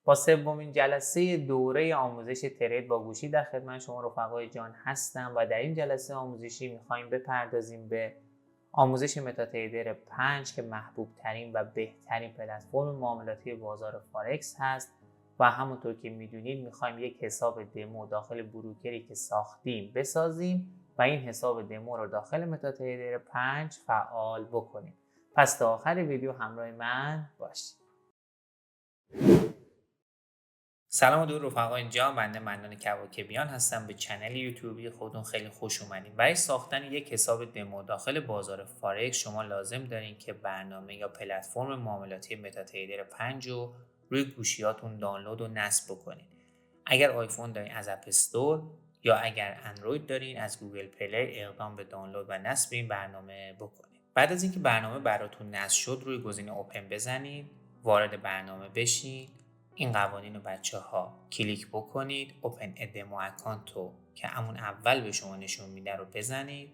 با سومین جلسه دوره آموزش ترید با گوشی در خدمت شما رفقای جان هستم و در این جلسه آموزشی میخوایم بپردازیم به آموزش متاتریدر 5 که محبوب ترین و بهترین پلتفرم معاملاتی بازار فارکس هست و همونطور که میدونید میخوایم یک حساب دمو داخل بروکری که ساختیم بسازیم و این حساب دمو رو داخل متاتریدر 5 فعال بکنیم. پس تا آخر ویدیو همراه من باشید. سلام و درود رفقای جان، بنده منان کواکبیان هستم. به چنل یوتیوبی خودتون خیلی خوش اومدین. برای ساختن یک حساب دمو داخل بازار فارکس شما لازم دارین که برنامه یا پلتفرم معاملاتی متاتریدر 5 رو روی گوشیاتون دانلود و نصب بکنین. اگر آیفون دارین از اپ استور یا اگر اندروید دارین از گوگل پلی اقدام به دانلود و نصب این برنامه بکنین. بعد از اینکه برنامه براتون نصب شد روی گزینه اوپن بزنید، وارد برنامه بشین. این قوانین رو بچه‌ها کلیک بکنید، اوپن دمو اکانت رو که همون اول به شما نشون میده رو بزنید.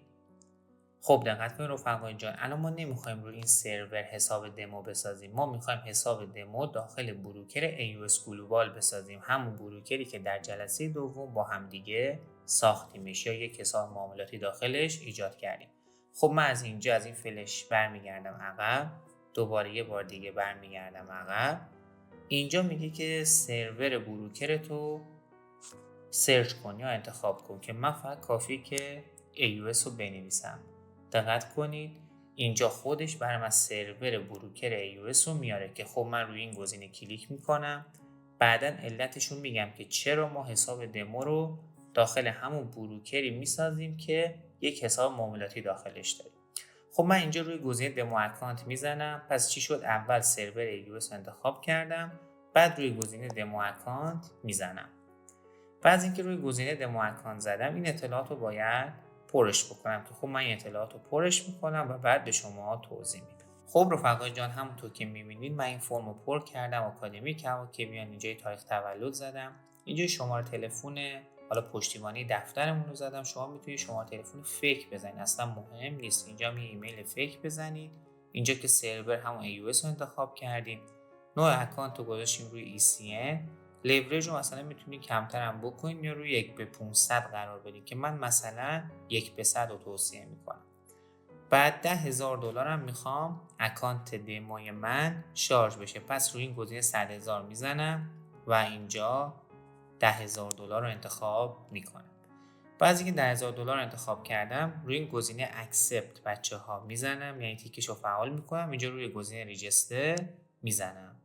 خب دقت کنید رفقای جان، الان ما نمیخوایم روی این سرور حساب دمو بسازیم، ما میخوایم حساب دمو داخل بروکر AUS گلوبال بسازیم، همون بروکری که در جلسه دوم با هم دیگه ساختیمش یا یک حساب معاملاتی داخلش ایجاد کردیم. خب من از اینجا از این فلش برمیگردم عقب، دوباره یه بار دیگه برمیگردم عقب. اینجا میگه که سرور بروکرتو سرچ کن یا انتخاب کن که من فقط کافی که AUS رو بنویسم. دقت کنید اینجا خودش برام از سرور بروکر AUS رو میاره که خب من روی این گزینه کلیک میکنم. بعدا علتشون میگم که چرا ما حساب دمو رو داخل همون بروکری میسازیم که یک حساب معاملاتی داخلش داریم. خب من اینجا روی گزینه دمو اکانت میزنم. پس چی شد؟ اول سرور AUS انتخاب کردم، بعد روی گزینه دمو اکانت میزنم. بعد از اینکه روی گزینه دمو اکانت زدم این اطلاعات رو باید پرش بکنم که خب من این اطلاعات رو پرش میکنم و بعد به شما توضیح میدم. خب رفقای جان، همونطور که میبینید من این فرم رو پر کردم. آکادمی کواکبیان، اینجا تاریخ تولد زدم، اینجا شماره تلفن حالا پشتیبانی دفترمون رو زدم. شما میتونید شماره تلفن فیک بزنید، اصلا مهم نیست. اینجا می ایمیل فیک بزنید. اینجا که سرور همون AUS رو انتخاب کردیم، نوع اکانت رو گذاشتیم روی ECN. لیوریج رو مثلا میتونید کمتر هم بکنید یا روی 1 به 500 قرار بدید که من مثلا 1 به 100 رو توصیه میکنم. بعد $10,000 هم میخوام اکانت دموی من شارژ بشه، پس روی این گزینه 100,000 میزنم و اینجا $10,000 رو انتخاب میکنم. بعد از اینکه $10,000 انتخاب کردم روی این گزینه اکسپت بچه ها میزنم، یعنی تیکش رو فعال میکنم. اینجا روی گزینه ریجستر میزنم.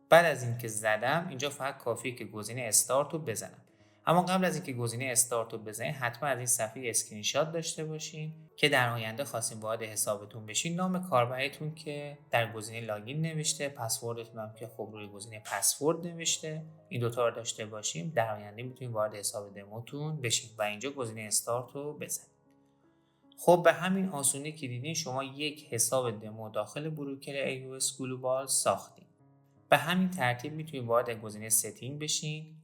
بعد از اینکه زدم اینجا فقط کافیه که گزینه استارت رو بزنم. اما قبل از اینکه گزینه استارت رو بزنید حتما از این صفحه اسکرین شات داشته باشین که در آینده خواستین وارد حسابتون بشین. نام کاربریتون که در گزینه لاگین نوشته، پسوردتون هم که خب روی گزینه پسورد نوشته، این دوتا رو داشته باشیم. در آینده میتونید وارد حساب دموتون بشین و اینجا گزینه استارت رو بزنید. خب به همین آسونی که دیدین شما یک حساب دمو داخل بروکر AUS گلوبال ساختین. به همین ترتیب میتونید وارد گزینه ستینگ بشین،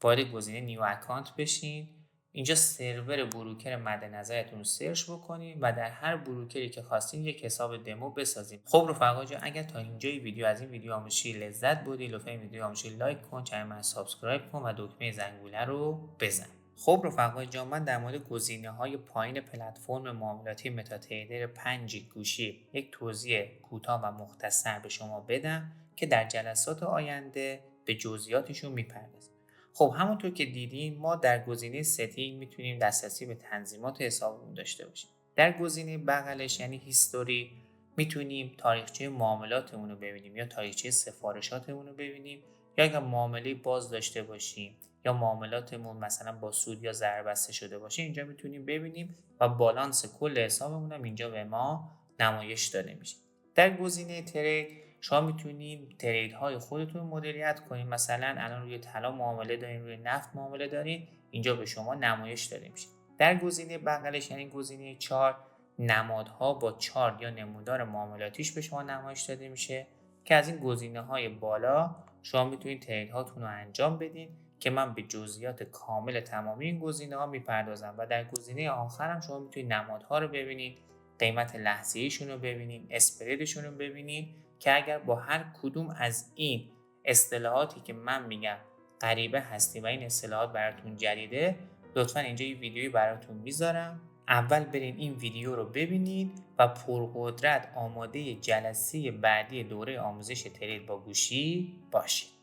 وارد گزینه نیو اکانت بشین. اینجا سرور بروکر مد نظرتون رو سرچ بکنید و در هر بروکری که خواستین یک حساب دمو بسازید. خب رفقا جان، اگر تا اینجای ویدیو از این ویدیو آموزشی لذت بردید لطفا این ویدیو آموزشی لایک کن، چنل من سابسکرایب کن و دکمه زنگوله رو بزن. خب رفقای جان، من در مورد گزینه‌های پایین پلتفرم معاملاتی متاتریدر 5 گوشی یک توضیح کوتاه و مختصر به شما بدم که در جلسات آینده به جزئیاتشون میپردازیم. خب همونطور که دیدیم ما در گزینه ستینگ میتونیم دسترسی به تنظیمات حسابمون داشته باشیم. در گزینه بغلش یعنی هیستوری میتونیم تاریخچه معاملاتمون رو ببینیم یا تاریخچه سفارشاتمون رو ببینیم، یا اگر معامله باز داشته باشیم یا معاملاتمون مثلا با سود یا ضرر بسته شده باشه اینجا میتونیم ببینیم و بالانس کل حسابمون هم اینجا به ما نمایش داده میشه. در گزینه ترید شما میتونید تریدهای خودتون مدیریت کنید. مثلا الان روی طلا معامله دارین، روی نفت معامله دارین، اینجا به شما نمایش داده میشه. در گزینه بغلش یعنی گزینه چارت، نمادها با چارت یا نمودار معاملاتیش به شما نمایش داده میشه که از این گزینه‌های بالا شما میتونید تریدهاتون رو انجام بدین که من به جزئیات کامل تمامی این گزینه‌ها میپردازم. و در گزینه آخرم شما میتونید نمادها رو ببینید، قیمت لحظه‌ایشون رو ببینید، اسپردشون رو ببینید که اگر با هر کدوم از این اصطلاحاتی که من میگم غریبه هستی و این اصطلاحات براتون جدیده، لطفا اینجا یه ویدیویی براتون میذارم. اول برین این ویدیو رو ببینید و پرقدرت آماده جلسه بعدی دوره آموزش ترید با گوشی باشید.